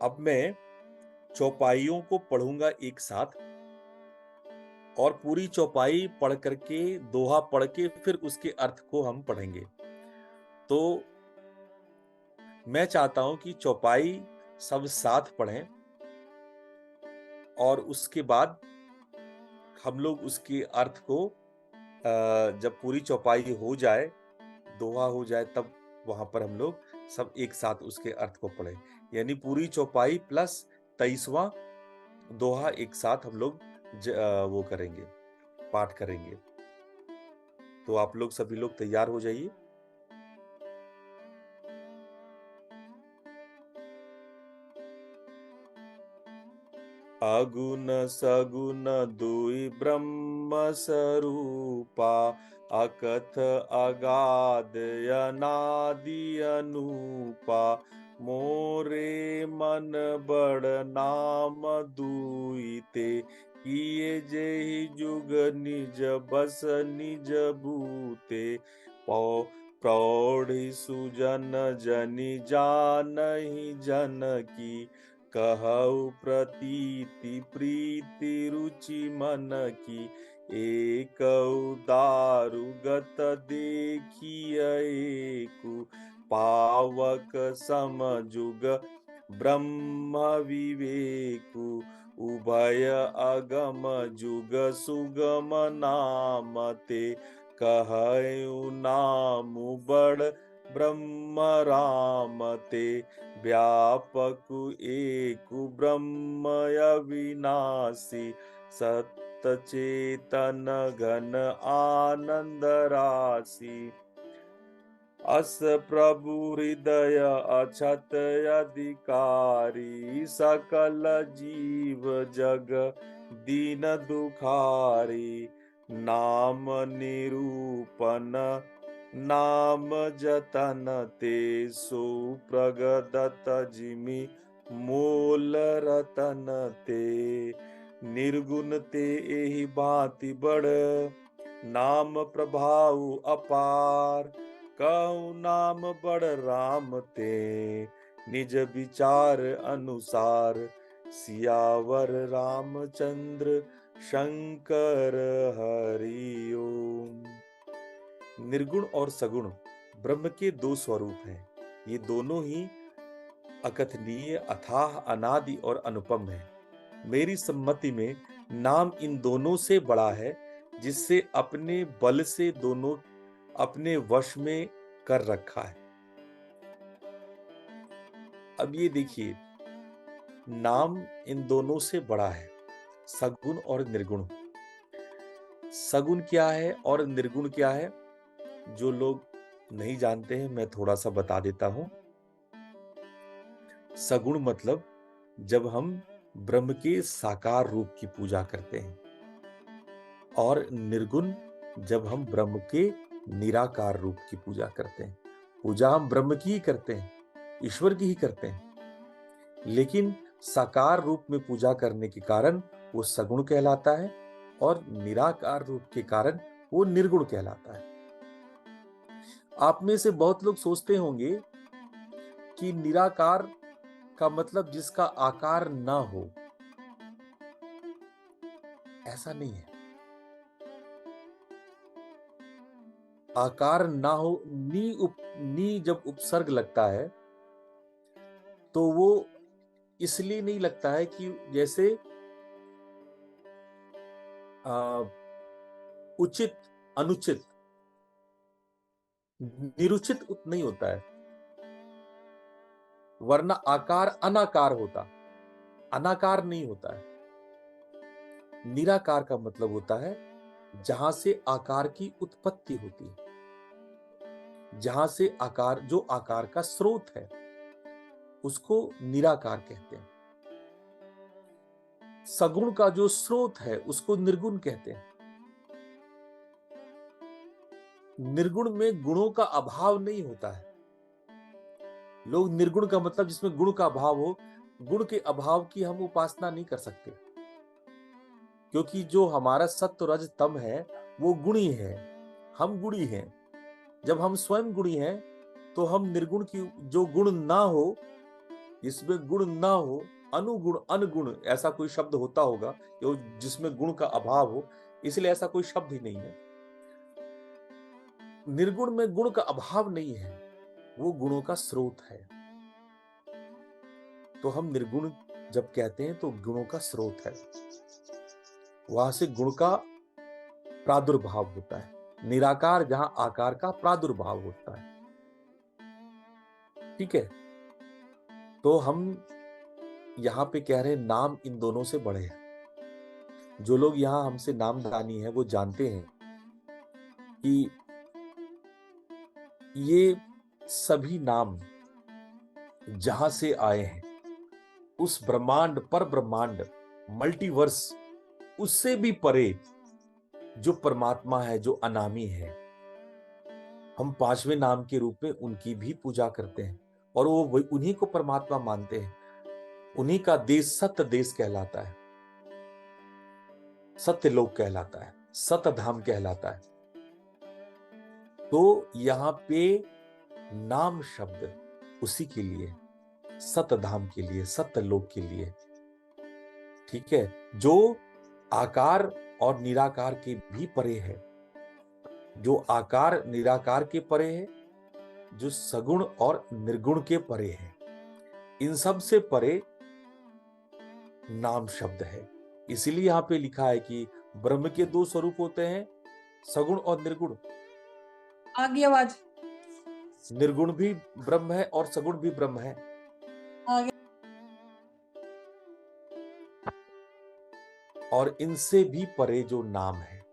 अब मैं चौपाइयों को पढ़ूंगा एक साथ, और पूरी चौपाई पढ़ करके, दोहा पढ़ के फिर उसके अर्थ को हम पढ़ेंगे। तो मैं चाहता हूं कि चौपाई सब साथ पढ़ें, और उसके बाद हम लोग उसके अर्थ को जब पूरी चौपाई हो जाए, दोहा हो जाए, तब वहां पर हम लोग सब एक साथ उसके अर्थ को पढ़ें। यानी पूरी चौपाई प्लस 23वां दोहा एक साथ हम लोग वो करेंगे, पाठ करेंगे। तो आप लोग सभी लोग तैयार हो जाइए। अगुण सगुण दुई ब्रह्म स्वरूपा, अकथ अगाध अनादि अनूपा, मोरे मन बड़ नाम दुई ते, किए जेहि जुग निज बस निज भूते, पौ प्रौढ़ि सुजन जनि जानहि जन की, कहु प्रतीति प्रीति रुचि मन की, एक दारु गत देखिए एकु, पावक सम जुग ब्रह्म विवेकु, उभय अगम जुग सुगम नाम ते, कहु नाम बड़ ब्रह्म राम ते, व्यापक एकु ब्रह्म अविनाशी, सत्य चेतन घन आनंद राशि, अस प्रभु हृदय अछत अधिकारी, सकल जीव जग दीन दुखारी, नाम निरूपण नाम जतन ते, सो प्रगदत जिमि मोल रतन ते, निर्गुण ते एहि भांति बड़, नाम प्रभाव अपार, कहु नाम बड़ राम ते, निज विचार अनुसार, सियावर रामचंद्र शंकर हरि ओम। निर्गुण और सगुण ब्रह्म के दो स्वरूप हैं। ये दोनों ही अकथनीय, अथाह, अनादि और अनुपम है। मेरी सम्मति में नाम इन दोनों से बड़ा है, जिससे अपने बल से दोनों अपने वश में कर रखा है। अब ये देखिए, नाम इन दोनों से बड़ा है, सगुण और निर्गुण। सगुण क्या है और निर्गुण क्या है, जो लोग नहीं जानते हैं, मैं थोड़ा सा बता देता हूं। सगुण मतलब जब हम ब्रह्म के साकार रूप की पूजा करते हैं, और निर्गुण जब हम ब्रह्म के निराकार रूप की पूजा करते हैं। पूजा हम ब्रह्म की ही करते हैं, ईश्वर की ही करते हैं, लेकिन साकार रूप में पूजा करने के कारण वो सगुण कहलाता है, और निराकार रूप के कारण वो निर्गुण कहलाता है। आप में से बहुत लोग सोचते होंगे कि निराकार का मतलब जिसका आकार ना हो। ऐसा नहीं है। आकार ना हो, नी जब उपसर्ग लगता है तो वो इसलिए नहीं लगता है कि जैसे उचित, अनुचित, निरुचित नहीं होता है, वरना आकार अनाकार होता, अनाकार नहीं होता है। निराकार का मतलब होता है जहां से आकार की उत्पत्ति होती है, जहां से आकार, जो आकार का स्रोत है, उसको निराकार कहते हैं। सगुण का जो स्रोत है उसको निर्गुण कहते हैं। निर्गुण में गुणों का अभाव नहीं होता है। लोग निर्गुण का मतलब जिसमें गुण का अभाव हो, गुण के अभाव की हम उपासना नहीं कर सकते, क्योंकि जो हमारा सत्व रज तम है वो गुणी है, हम गुणी हैं। जब हम स्वयं गुणी हैं तो हम निर्गुण की, जो गुण ना हो इसमें गुण ना हो, अनुगुण अनगुण ऐसा कोई शब्द होता होगा जिसमें गुण का अभाव हो, इसलिए ऐसा कोई शब्द ही नहीं है। निर्गुण में गुण का अभाव नहीं है, वो गुणों का स्रोत है। तो हम निर्गुण जब कहते हैं तो गुणों का स्रोत है, वहां से गुण का प्रादुर्भाव होता है। निराकार जहां आकार का प्रादुर्भाव होता है। ठीक है, तो हम यहां पे कह रहे हैं नाम इन दोनों से बड़े हैं। जो लोग यहां हमसे नामदानी है वो जानते हैं कि ये सभी नाम जहां से आए हैं, उस ब्रह्मांड पर ब्रह्मांड मल्टीवर्स, उससे भी परे जो परमात्मा है, जो अनामी है, हम पांचवें नाम के रूप में उनकी भी पूजा करते हैं और वो उन्हीं को परमात्मा मानते हैं। उन्हीं का देश सत्य देश कहलाता है, सत्य लोक कहलाता है, सत्य धाम कहलाता है। तो यहां पे नाम शब्द उसी के लिए, सत्य धाम के लिए, सत्य लोक के लिए। ठीक है, जो आकार और निराकार के भी परे है, जो आकार निराकार के परे है, जो सगुण और निर्गुण के परे है, इन सब से परे नाम शब्द है। इसीलिए यहां पे लिखा है कि ब्रह्म के दो स्वरूप होते हैं, सगुण और निर्गुण। आगे आवाज। निर्गुण भी ब्रह्म है और सगुण भी ब्रह्म है। आगे। और इनसे भी परे जो नाम है,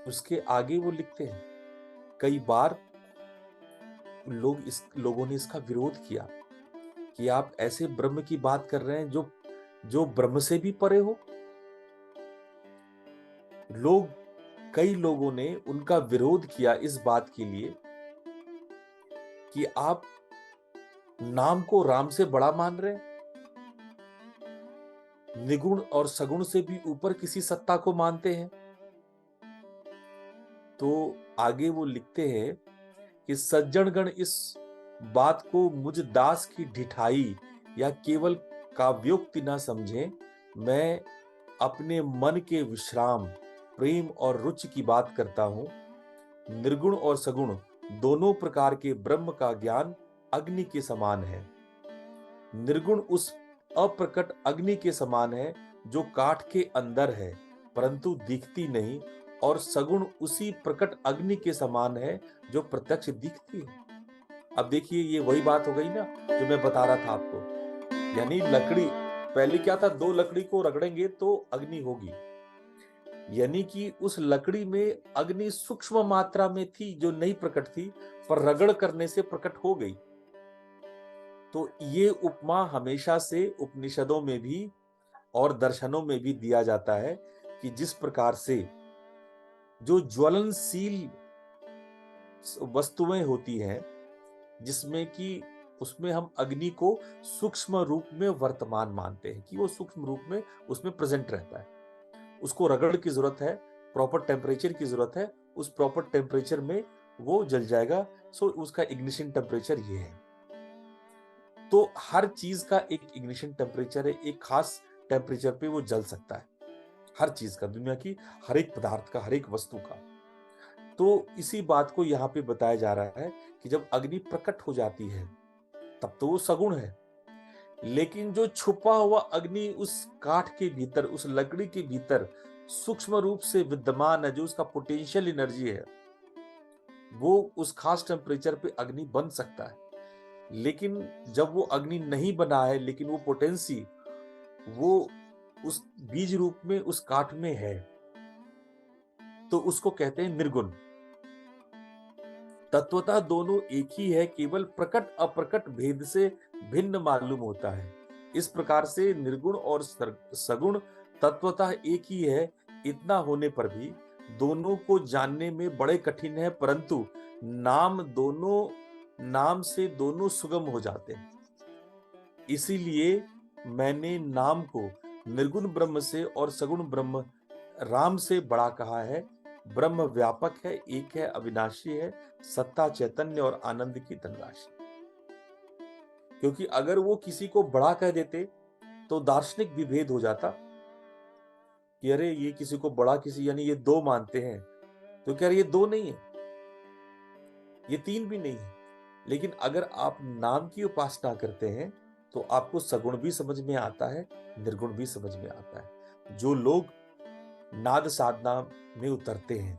उसके आगे वो लिखते हैं। कई बार लोगों ने इसका विरोध किया कि आप ऐसे ब्रह्म की बात कर रहे हैं जो ब्रह्म से भी परे हो। कई लोगों ने उनका विरोध किया इस बात के लिए कि आप नाम को राम से बड़ा मान रहे हैं, निगुण और सगुण से भी ऊपर किसी सत्ता को मानते हैं। तो आगे वो लिखते हैं कि सज्जनगण इस बात को मुझ दास की ढिठाई या केवल काव्योक्ति न समझें। मैं अपने मन के विश्राम, प्रेम और रुचि की बात करता हूं। निर्गुण और सगुण दोनों प्रकार के ब्रह्म का ज्ञान अग्नि के समान है। निर्गुण उस अप्रकट अग्नि के समान है जो काठ के अंदर है परंतु दिखती नहीं, और सगुण उसी प्रकट अग्नि के समान है जो प्रत्यक्ष दिखती है। अब देखिए, ये वही बात हो गई ना जो मैं बता रहा था आपको। यानी लकड़ी, पहले क्या था, दो लकड़ी को रगड़ेंगे तो अग्नि होगी, यानी कि उस लकड़ी में अग्नि सूक्ष्म मात्रा में थी जो नहीं प्रकट थी, पर रगड़ करने से प्रकट हो गई। तो ये उपमा हमेशा से उपनिषदों में भी और दर्शनों में भी दिया जाता है कि जिस प्रकार से जो ज्वलनशील वस्तुएं होती हैं, जिसमें कि उसमें हम अग्नि को सूक्ष्म रूप में वर्तमान मानते हैं कि वो सूक्ष्म रूप में उसमें प्रेजेंट रहता है, उसको रगड़ की जरूरत है, प्रॉपर टेम्परेचर की जरूरत है, उस प्रॉपर टेम्परेचर में वो जल जाएगा। सो उसका इग्निशन टेम्परेचर ये है। तो हर चीज का एक इग्निशन टेम्परेचर है, एक खास टेम्परेचर पे वो जल सकता है, हर चीज का, दुनिया की हर एक पदार्थ का, हर एक वस्तु का। तो इसी बात को यहाँ पे बताया जा रहा है कि जब अग्नि प्रकट हो जाती है तब तो वो सगुण है, लेकिन जो छुपा हुआ अग्नि उस काठ के भीतर, उस लकड़ी के भीतर सूक्ष्म रूप से विद्यमान है, जो उसका पोटेंशियल एनर्जी है, वो उस खास टेम्परेचर पे अग्नि बन सकता है। लेकिन जब वो अग्नि नहीं बना है, लेकिन वो पोटेंसी वो उस बीज रूप में उस काठ में है, तो उसको कहते हैं निर्गुण। तत्वतः दोनों एक ही है, केवल प्रकट अप्रकट भेद से भिन्न मालूम होता है। इस प्रकार से निर्गुण और सगुण तत्वतः एक ही है। इतना होने पर भी दोनों को जानने में बड़े कठिन है, परंतु नाम से दोनों सुगम हो जाते हैं। इसीलिए मैंने नाम को निर्गुण ब्रह्म से और सगुण ब्रह्म राम से बड़ा कहा है। ब्रह्म व्यापक है, एक है, अविनाशी है, सत्ता, चैतन्य और आनंद की धनराशि। क्योंकि अगर वो किसी को बड़ा कह देते तो दार्शनिक विभेद हो जाता कि अरे ये किसी को बड़ा किसी यानी ये दो मानते हैं, तो कह रहे ये दो नहीं है, ये तीन भी नहीं है। लेकिन अगर आप नाम की उपासना करते हैं तो आपको सगुण भी समझ में आता है, निर्गुण भी समझ में आता है। जो लोग नाद साधना में उतरते हैं,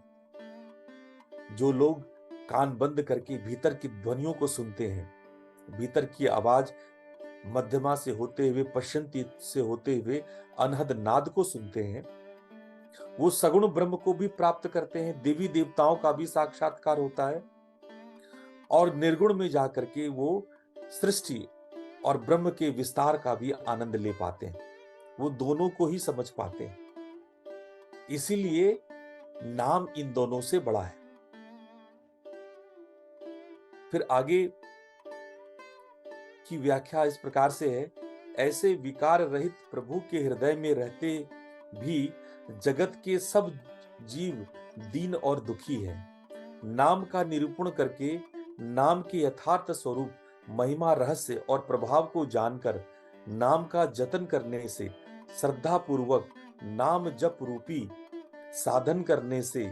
जो लोग कान बंद करके भीतर की ध्वनियों को सुनते हैं, भीतर की आवाज मध्यमा से होते हुए पश्चंती से होते हुए अनहद नाद को सुनते हैं, वो सगुण ब्रह्म को भी प्राप्त करते हैं, देवी देवताओं का भी साक्षात्कार होता है और निर्गुण में जाकर के वो सृष्टि और ब्रह्म के विस्तार का भी आनंद ले पाते हैं, वो दोनों को ही समझ पाते हैं। इसीलिए नाम इन दोनों से बड़ा है। फिर आगे की व्याख्या इस प्रकार से है, ऐसे विकार रहित प्रभु के हृदय में रहते भी जगत के सब जीव दीन और दुखी हैं। नाम का निरूपण करके नाम के यथार्थ स्वरूप, महिमा, रहस्य और प्रभाव को जानकर नाम का जतन करने से, श्रद्धा पूर्वक नाम जप रूपी साधन करने से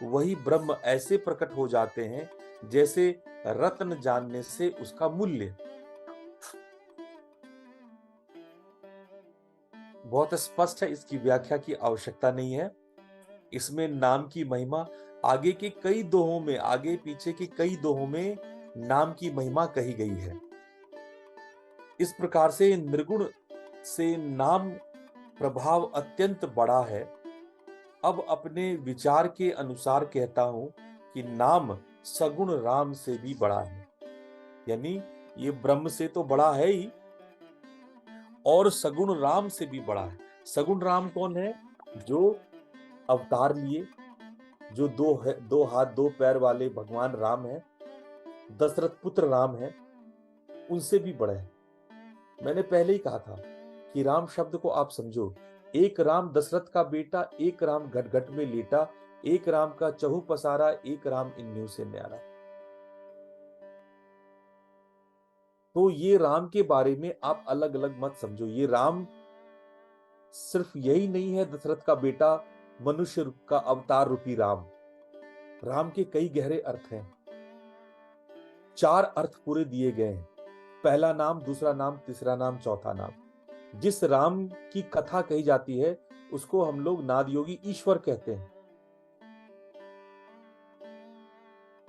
वही ब्रह्म ऐसे प्रकट हो जाते हैं जैसे रत्न जानने से उसका मूल्य। बहुत स्पष्ट है, इसकी व्याख्या की आवश्यकता नहीं है। इसमें नाम की महिमा आगे के कई दोहों में, आगे पीछे के कई दोहों में नाम की महिमा कही गई है। इस प्रकार से निर्गुण से नाम प्रभाव अत्यंत बड़ा है। अब अपने विचार के अनुसार कहता हूं कि नाम सगुण राम से भी बड़ा है, यानी ये ब्रह्म से तो बड़ा है ही और सगुण राम से भी बड़ा है। सगुण राम कौन है? जो अवतार लिए, जो दो हाथ दो पैर वाले भगवान राम है, दशरथ पुत्र राम है, उनसे भी बड़े हैं। मैंने पहले ही कहा था कि राम शब्द को आप समझो, एक राम दशरथ का बेटा, एक राम घट घट में लेटा, एक राम का चहु पसारा, एक राम इन्हीं से न्यारा। तो ये राम के बारे में आप अलग अलग मत समझो। ये राम सिर्फ यही नहीं है दशरथ का बेटा, मनुष्य का अवतार रूपी राम। राम के कई गहरे अर्थ हैं, 4 अर्थ पूरे दिए गए हैं। पहला नाम, दूसरा नाम, तीसरा नाम, चौथा नाम। जिस राम की कथा कही जाती है उसको हम लोग नादयोगी ईश्वर कहते हैं।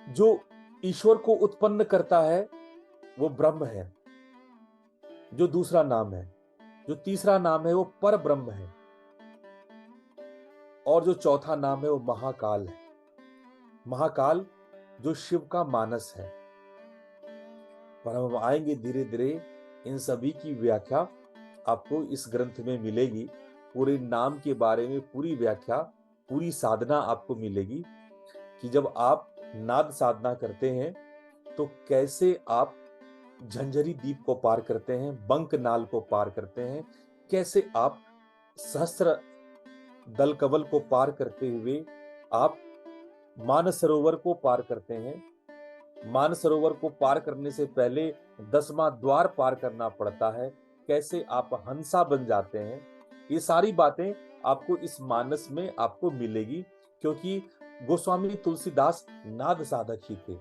जो ईश्वर को उत्पन्न करता है वो ब्रह्म है, जो दूसरा नाम है। जो तीसरा नाम है वो पर ब्रह्म है और जो चौथा नाम है वो महाकाल है। महाकाल जो शिव का मानस है। पर हम आएंगे धीरे धीरे, इन सभी की व्याख्या आपको इस ग्रंथ में मिलेगी। पूरे नाम के बारे में पूरी व्याख्या, पूरी साधना आपको मिलेगी कि जब आप नाद साधना करते हैं तो कैसे आप झंझरी दीप को पार करते हैं, बंक नाल को पार करते हैं, कैसे आप सहस्त्र दल कवल को पार करते हुए आप मानसरोवर को पार करते हैं। मानसरोवर को पार करने से पहले 10वां द्वार पार करना पड़ता है, कैसे आप हंसा बन जाते हैं। ये सारी बातें आपको इस मानस में आपको मिलेगी, क्योंकि गोस्वामी तुलसीदास नाद साधक ही थे।